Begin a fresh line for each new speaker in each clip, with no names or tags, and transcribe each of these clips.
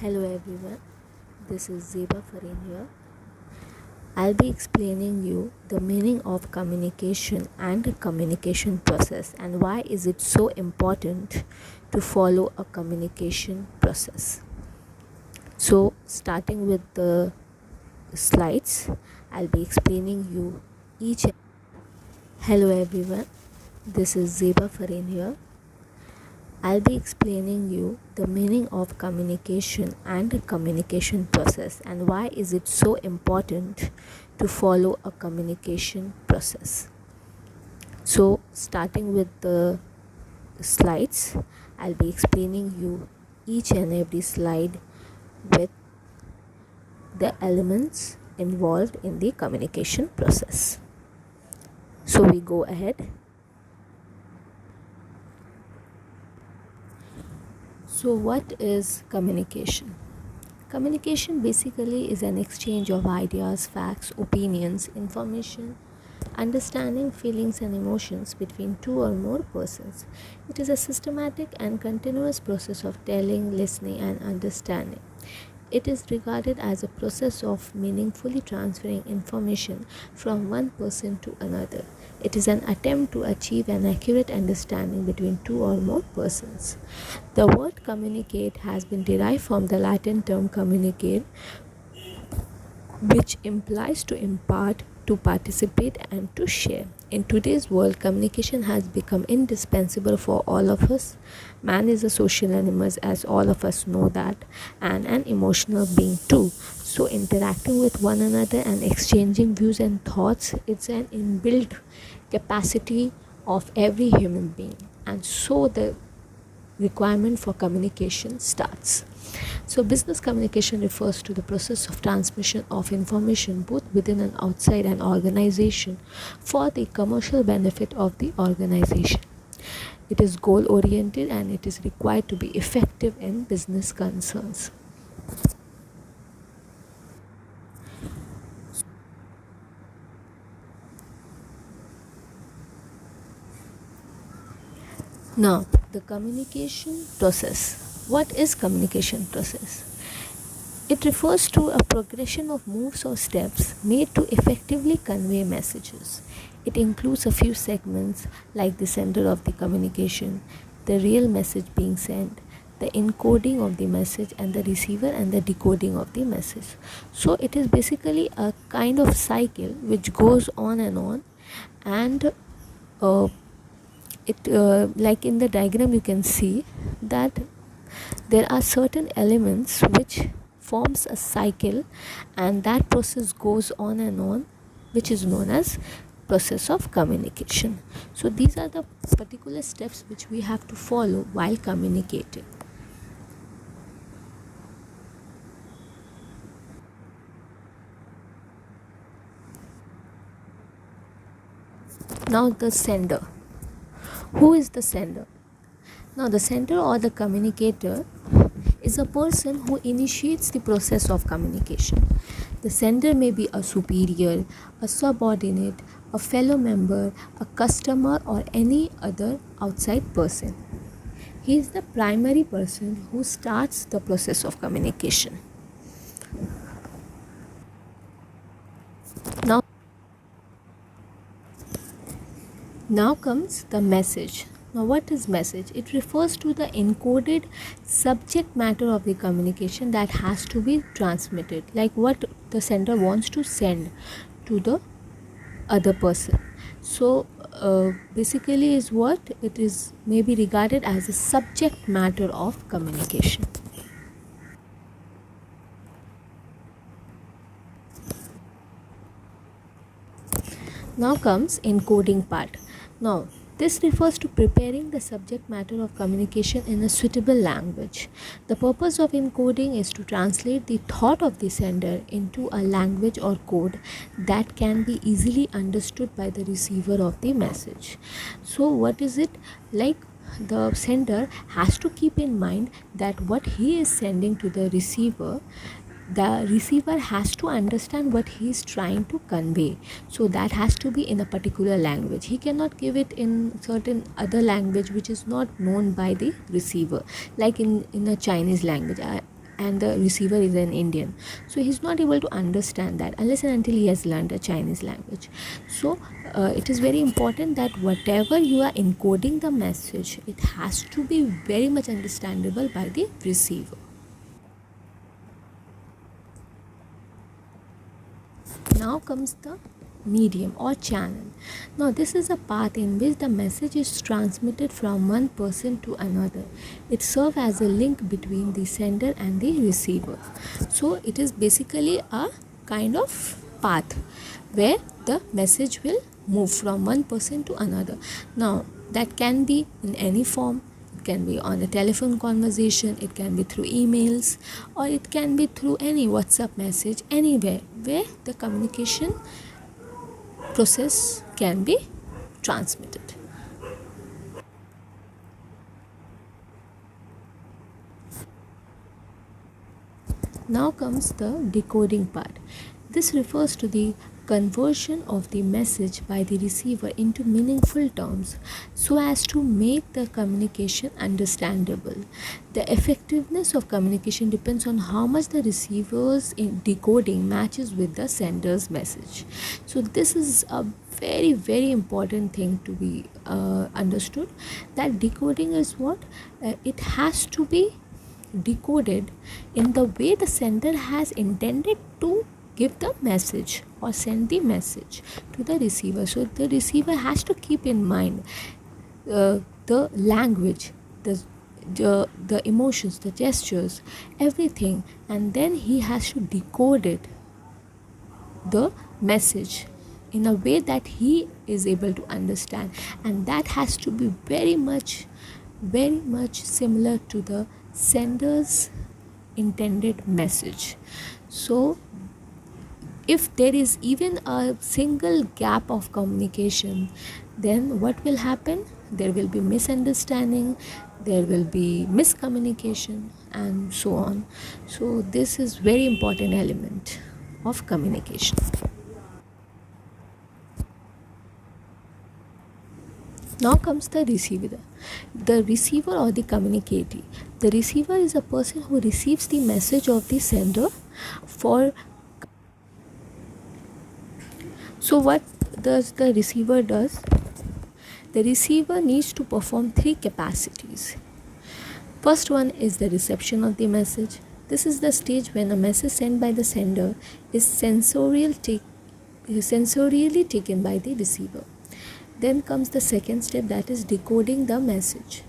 Hello everyone, this is Zeba Fareen here. I'll be explaining you the meaning of communication and the communication process and why is it so important to follow a communication process. So starting with the slides, I'll be explaining you each. Hello everyone, this is Zeba Fareen here. I'll be explaining you the meaning of communication and the communication process and why is it so important to follow a communication process. So starting with the slides, I'll be explaining you each and every slide with the elements involved in the communication process. So we go ahead. So what is communication? Communication basically is an exchange of ideas, facts, opinions, information, understanding, feelings, and emotions between two or more persons. It is a systematic and continuous process of telling, listening, and understanding. It is regarded as a process of meaningfully transferring information from one person to another. It is an attempt to achieve an accurate understanding between two or more persons. The word communicate has been derived from the Latin term communicare, which implies to impart, to participate, and to share. In today's world, communication has become indispensable for all of us. Man is a social animal, as all of us know that, and an emotional being too. So, interacting with one another and exchanging views and thoughts, it's an inbuilt capacity of every human being. And so, the requirement for communication starts. So, business communication refers to the process of transmission of information both within and outside an organization for the commercial benefit of the organization. It is goal oriented and it is required to be effective in business concerns. Now, the communication process. What is communication process? It refers to a progression of moves or steps made to effectively convey messages. It includes a few segments like the sender of the communication, the real message being sent, the encoding of the message, and the receiver and the decoding of the message. So it is basically a kind of cycle which goes on, and like in the diagram you can see that there are certain elements which forms a cycle, and that process goes on, which is known as process of communication. So these are the particular steps which we have to follow while communicating. Now the sender. Who is the sender? Now the sender or the communicator is a person who initiates the process of communication. The sender may be a superior, a subordinate, a fellow member, a customer, or any other outside person. He is the primary person who starts the process of communication. Now comes the message. Now, what is message? It refers to the encoded subject matter of the communication that has to be transmitted, like what the sender wants to send to the other person. So, basically, is what it is may be regarded as a subject matter of communication. Now comes encoding part. Now, this refers to preparing the subject matter of communication in a suitable language. The purpose of encoding is to translate the thought of the sender into a language or code that can be easily understood by the receiver of the message. So, what is it like? The sender has to keep in mind that what he is sending to the receiver has to understand what he is trying to convey. So that has to be in a particular language. He cannot give it in certain other language which is not known by the receiver, like in a Chinese language. and the receiver is an Indian, so he's not able to understand that unless and until he has learned a Chinese language. So it is very important that whatever you are encoding the message, it has to be very much understandable by the receiver. Now comes the medium or channel. Now this is a path in which the message is transmitted from one person to another. It serves as a link between the sender and the receiver. So it is basically a kind of path where the message will move from one person to another. Now that can be in any form. It can be on a telephone conversation, it can be through emails, or it can be through any WhatsApp message, anywhere where the communication process can be transmitted. Now comes the decoding part. This refers to the conversion of the message by the receiver into meaningful terms so as to make the communication understandable. The effectiveness of communication depends on how much the receiver's decoding matches with the sender's message. So this is a very, very important thing to be understood, that decoding is what? It has to be decoded in the way the sender has intended to give the message or send the message to the receiver. So the receiver has to keep in mind the language, the emotions, the gestures, everything, and then he has to decode it, the message, in a way that he is able to understand, and that has to be very much similar to the sender's intended message. So if there is even a single gap of communication, then what will happen? There will be misunderstanding, there will be miscommunication, and so on. So this is very important element of communication. Now comes the receiver. The receiver or the communicatee. The receiver is a person who receives the message of the sender for. So what does the receiver does? The receiver needs to perform three capacities. First one is the reception of the message. This is the stage when a message sent by the sender is sensorially taken by the receiver. Then comes the second step, that is decoding the message.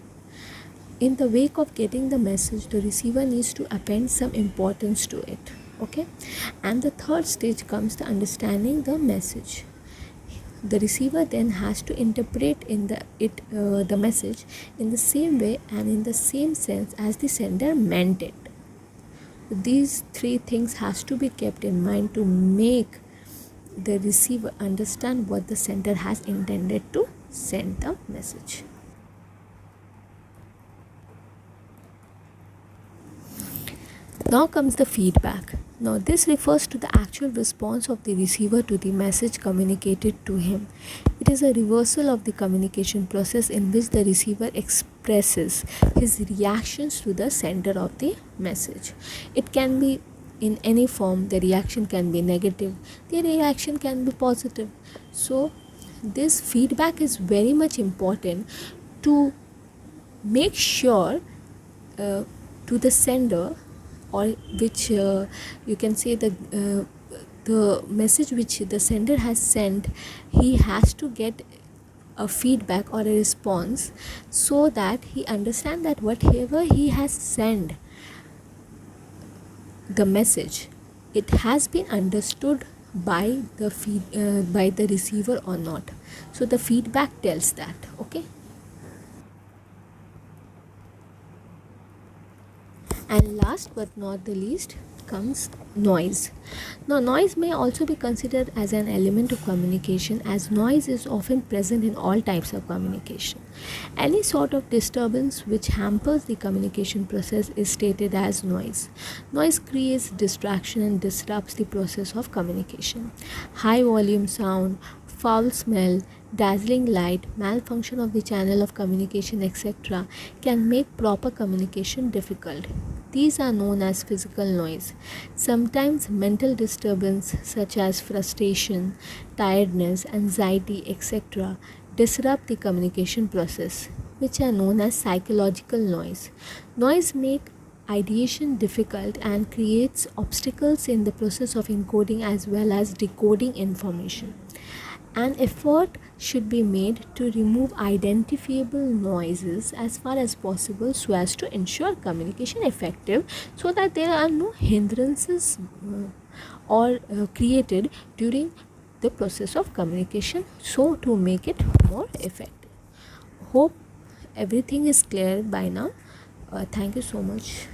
In the wake of getting the message, the receiver needs to append some importance to it. Okay, and the third stage comes the understanding the message. The receiver then has to interpret the message in the same way and in the same sense as the sender meant it. These three things has to be kept in mind to make the receiver understand what the sender has intended to send the message. Now comes the feedback. Now this refers to the actual response of the receiver to the message communicated to him. It is a reversal of the communication process in which the receiver expresses his reactions to the sender of the message. It can be in any form. The reaction can be negative, the reaction can be positive. So this feedback is very much important to make sure to the sender, or which you can say the message which the sender has sent, he has to get a feedback or a response so that he understands that whatever he has sent the message, it has been understood by the receiver or not. So the feedback tells that. Okay. And last but not the least comes noise. Now noise may also be considered as an element of communication, as noise is often present in all types of communication. Any sort of disturbance which hampers the communication process is stated as noise. Noise creates distraction and disrupts the process of communication. High volume sound, foul smell, dazzling light, malfunction of the channel of communication, etc. can make proper communication difficult. These are known as physical noise. Sometimes mental disturbance such as frustration, tiredness, anxiety, etc. disrupt the communication process, which are known as psychological noise. Noise make ideation difficult and creates obstacles in the process of encoding as well as decoding information. An effort should be made to remove identifiable noises as far as possible so as to ensure communication effective, so that there are no hindrances or created during the process of communication, so to make it more effective. Hope everything is clear by now. Thank you so much.